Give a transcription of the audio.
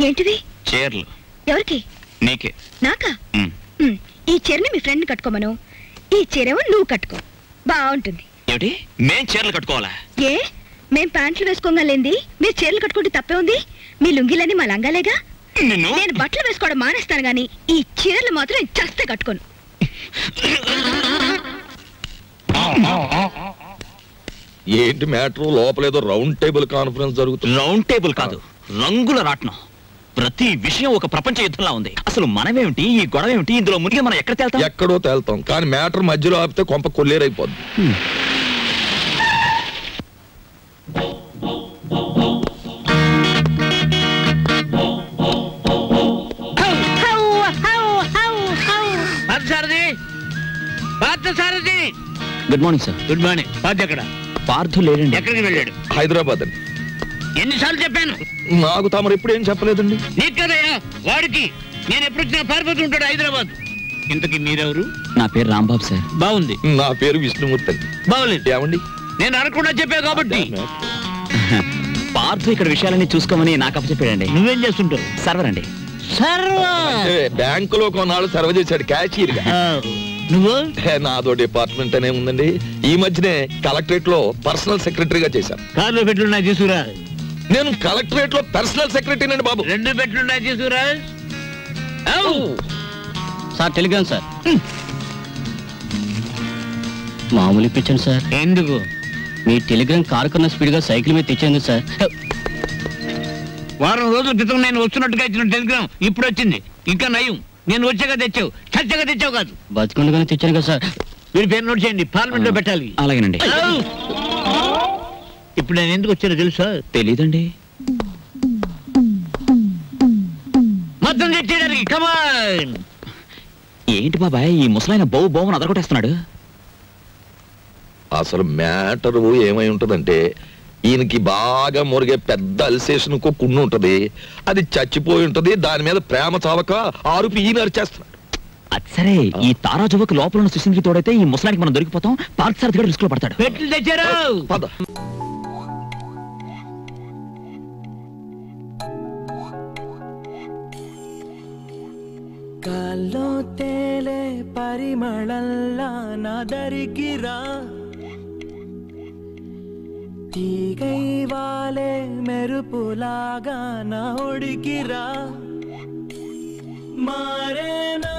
ఏంటివి? చీరలు. ఎవరికి? నీకే. నాకా? ఈ చీరని మీ ఫ్రెండ్ కట్టుకోమను, ఈ చీరేమో నువ్వు కట్టుకో, బాగుంటుంది. ఏమిటి, మేం చీరలు కట్టుకోవాలా? ఏ, మేం ప్యాంట్లు వేసుకోగలేంది, మీరు చీరలు కట్టుకుంటే తప్పే ఉంది? మీ లుంగిలని మా లంగాలేగా. నేను బట్టలు వేసుకోవడం మానేస్తాను గాని ఈ చీరలు మాత్రం చస్తే కట్టుకోను. ఏంటి మ్యాటర్? లోపలేదో రౌండ్ టేబుల్ కాన్ఫరెన్స్ జరుగుతుంది. రౌండ్ టేబుల్ కాదు, రంగుల రాట్నం. ప్రతి విషయం ఒక ప్రపంచ యుద్ధంలా ఉంది. అసలు మనమేమిటి, ఈ గొడవ ఏమిటి, ఇందులో మునిగి మనం ఎక్కడ తేల్తాం? ఎక్కడో తేల్తాం, కానీ మ్యాటర్ మధ్యలో ఆపితే కొంప కొల్లేరైపోద్ది. Good morning sir. Good morning. Parth ఎక్కడ? పార్థు లేడండి. ఎక్కడికి వెళ్ళాడు? హైదరాబాద్ అండి. ఎన్నిసార్లు చెప్పాను? నాకు తమరు ఎప్పుడు ఏం చెప్పలేదండి. నీకు కదయ్యా, వాడికి. నేను ఎప్పుడు వచ్చినా పారిపోతూ ఉంటాడు హైదరాబాద్. ఇంతకీ మీరెవరు? నా పేరు రాంబాబు సార్. బాగుంది. నా పేరు విష్ణుమూర్తి అండి. బాగులేదు. ఏమండి, నేను అనకుండా చెప్పా కాబట్టి. పార్థు ఇక్కడ విషయాలన్నీ చూసుకోమని నాకు అప్పచెప్పాడండి. నువ్వేం చేస్తుంటావు? సర్వర్ అండి. బ్యాంకులో కొన్నాళ్ళు సర్వ్ చేశాడు క్యాషియర్ గా. నువ్వు? నాదో డిపార్ట్మెంట్ అనే ఉందండి. ఈ మధ్యనే కలెక్టరేట్ లో పర్సనల్ సెక్రటరీగా చేశాను. కార్లో పెట్లున్నాయి తీసుకురా. నేను కలెక్టరేట్ లో పర్సనల్ సెక్రటరీ అండి బాబు. 2 పెట్లున్నాయి తీసుకురా. Sir Telegram sir. మామూలు ఇప్పించండి సార్. ఎందుకు? మీ టెలిగ్రామ్ కారు కన్నా స్పీడ్ గా సైకిల్ మీద తెచ్చేందుకు సార్. వారం రోజుల క్రితం నేను వస్తున్నట్టుగా ఇచ్చిన టెలిగ్రామ్ ఇప్పుడు వచ్చింది. ఇంకా నయం, నేను వచ్చాక తెచ్చావు, చచ్చాక తెచ్చావు కాదు. బతికుండగానే తెచ్చాను కదా సార్. మీరు పేరు నోట్ చేయండి, పార్లమెంట్ లో పెట్టాలి. అలాగేనండి. ఇప్పుడు నేను ఎందుకు వచ్చానో తెలుసా? తెలీదండి. మొత్తం తెచ్చేయడానికి. కమాన్. ఏంటి బాబాయ్, ఈ ముసలాయన బౌ బౌని అదరగొట్టేస్తున్నాడు? అసలు మ్యాటర్ ఏమై ఉంటదంటే, ఈయనకి బాగా మురిగే పెద్ద అల్సేషన్ కున్ను ఉంటది. అది చచ్చిపోయి ఉంటది. దాని మీద ప్రేమ చావక ఆరుపి ఈయన అరిచేస్తున్నాడు. అది సరే, ఈ తారాజువకు లోపల ఉన్న సుశీల్కి తోడైతే ఈ ముసలానికి మనం దొరికిపోతాం. పార్థసారథి గారు రిస్క్ లో పడతాడు. పెట్లు తెచ్చారు. పద. గాల్లో తేలే పరిమళల్లా నాదరికిరా, తీగై వాలే మెరుపులాగా నా ఒడికిరా, మారేనా